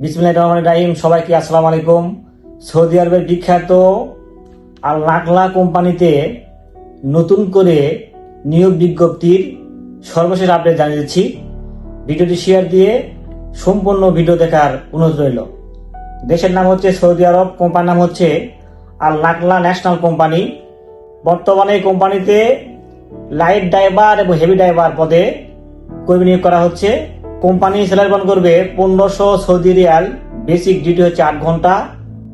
বিসমিল্লাহির রহমানির রহিম। সবাইকে আসসালামু আলাইকুম। সৌদি আরবের বিখ্যাত আল নাকলা কোম্পানিতে নতুন করে নিয়োগ বিজ্ঞপ্তির সর্বশেষ আপডেট জানিয়ে দিচ্ছি। ভিডিওটি শেয়ার দিয়ে সম্পূর্ণ ভিডিও দেখার অনুরোধ রইল। দেশের নাম হচ্ছে সৌদি আরব, কোম্পানির নাম হচ্ছে আল নাকলা ন্যাশনাল কোম্পানি। বর্তমানে এই কোম্পানিতে লাইট ড্রাইভার এবং হেভি ড্রাইভার পদে কর্মী নিয়োগ করা হচ্ছে। কোম্পানি স্যালারি প্রদান করবে 1500 সৌদি রিয়াল। বেসিক ডিউটি হচ্ছে 8 ঘন্টা,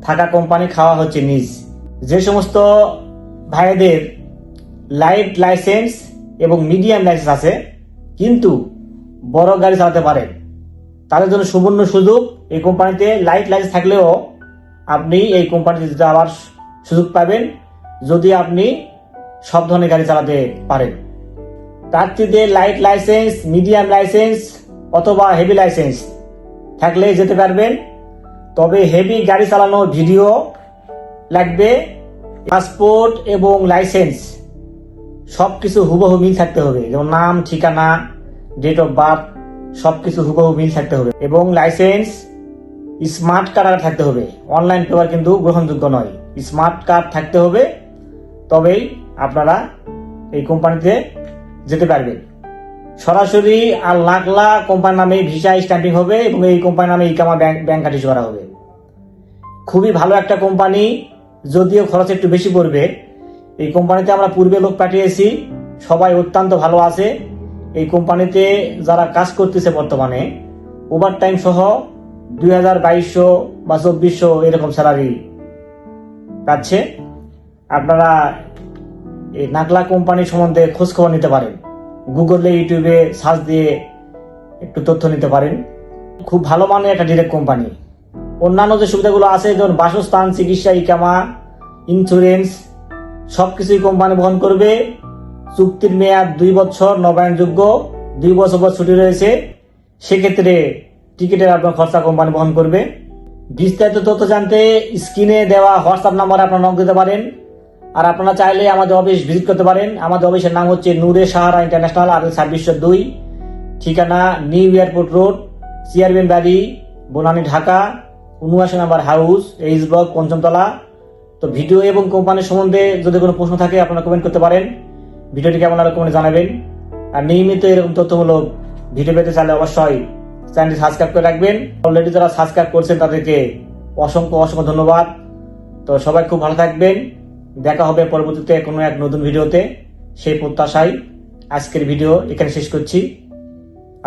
থাকা কোম্পানি, খাওয়া হচ্ছে নিজ। যে সমস্ত ভাইদের লাইট লাইসেন্স এবং মিডিয়াম লাইসেন্স আছে কিন্তু বড় গাড়ি চালাতে পারে, তাদের জন্য সুবর্ণ সুযোগ। এই কোম্পানিতে লাইট লাইসেন্স থাকলেও আপনি এই কোম্পানিতে যাওয়ার সুযোগ পাবেন যদি আপনি সব ধরনের গাড়ি চালাতে পারেন। প্রার্থীদের লাইট লাইসেন্স, মিডিয়াম লাইসেন্স অথবা হেভি লাইসেন্স থাকলে যেতে পারবেন। তবে হেভি গাড়ি চালানোর ভিডিও লাগবে। পাসপোর্ট এবং লাইসেন্স সবকিছু হুবহু মিল থাকতে হবে, যেমন নাম, ঠিকানা, ডেট অফ বার্থ সবকিছু হুবহু মিল থাকতে হবে। এবং লাইসেন্স স্মার্ট কার্ড থাকতে হবে। অনলাইন পেপার কিন্তু গ্রহণযোগ্য নয়, স্মার্ট কার্ড থাকতে হবে, তবেই আপনারা এই কোম্পানিতে যেতে পারবেন। সরাসরি আল নাকলা কোম্পানির নামে ভিসা স্ট্যাম্পিং হবে এবং এই কোম্পানির নামে ইকামা ব্যাংক কার্ড ইস্যু করা হবে। খুবই ভালো একটা কোম্পানি, যদিও খরচ একটু বেশি পড়বে। এই কোম্পানিতে আমরা পূর্বে লোক পাঠিয়েছি, সবাই অত্যন্ত ভালো আছে। এই কোম্পানিতে যারা কাজ করতেছে বর্তমানে ওভার টাইম সহ 2200 বা 2400 এরকম স্যালারি পাচ্ছে। আপনারা এই নাকলা কোম্পানি সম্বন্ধে খোঁজ খবর নিতে পারেন, গুগলে ইউটিউবে সার্চ দিয়ে একটু তথ্য নিতে পারেন। খুব ভালো মানের একটা ডিরেক্ট কোম্পানি। অন্যান্য যে সুবিধাগুলো আছে, যেমন বাসস্থান, চিকিৎসা, ইকামা, ইন্স্যুরেন্স সবকিছুই কোম্পানি বহন করবে। চুক্তির মেয়াদ 2 বছর, নবায়নযোগ্য। 2 বছর পর ছুটি রয়েছে, সেক্ষেত্রে টিকিটের আপনার খরচা কোম্পানি বহন করবে। বিস্তারিত তথ্য জানতে স্ক্রিনে দেওয়া হোয়াটসঅ্যাপ নাম্বারে আপনারা নক দিতে পারেন। আর আপনারা চাইলে আমাদের অফিস ভিজিট করতে পারেন। আমাদের অফিসের নাম হচ্ছে নূরে সাহারা ইন্টারন্যাশনাল, আর 2602, ঠিকানা নিউ এয়ারপোর্ট রোড, চেয়ারম্যান বাড়ি, বনানী, ঢাকা, 79 নম্বর হাউস, এইচ ব্লক, 5ম তলা। তো ভিডিও এবং কোম্পানির সম্বন্ধে যদি কোনো প্রশ্ন থাকে আপনারা কমেন্ট করতে পারেন। ভিডিওটি কেমন লাগলো কমেন্টে জানাবেন। আর নিয়মিত এরকম তথ্যমূলক ভিডিও পেতে চাইলে অবশ্যই চ্যানেলটি সাবস্ক্রাইব করে রাখবেন। অলরেডি যারা সাবস্ক্রাইব করছেন তাদেরকে অসংখ্য ধন্যবাদ। তো সবাই খুব ভালো থাকবেন। দেখা হবে পরবর্তীতে কোনো এক নতুন ভিডিওতে, সেই প্রত্যাশায় আজকের ভিডিও এখানে শেষ করছি।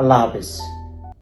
আল্লাহ হাফেজ।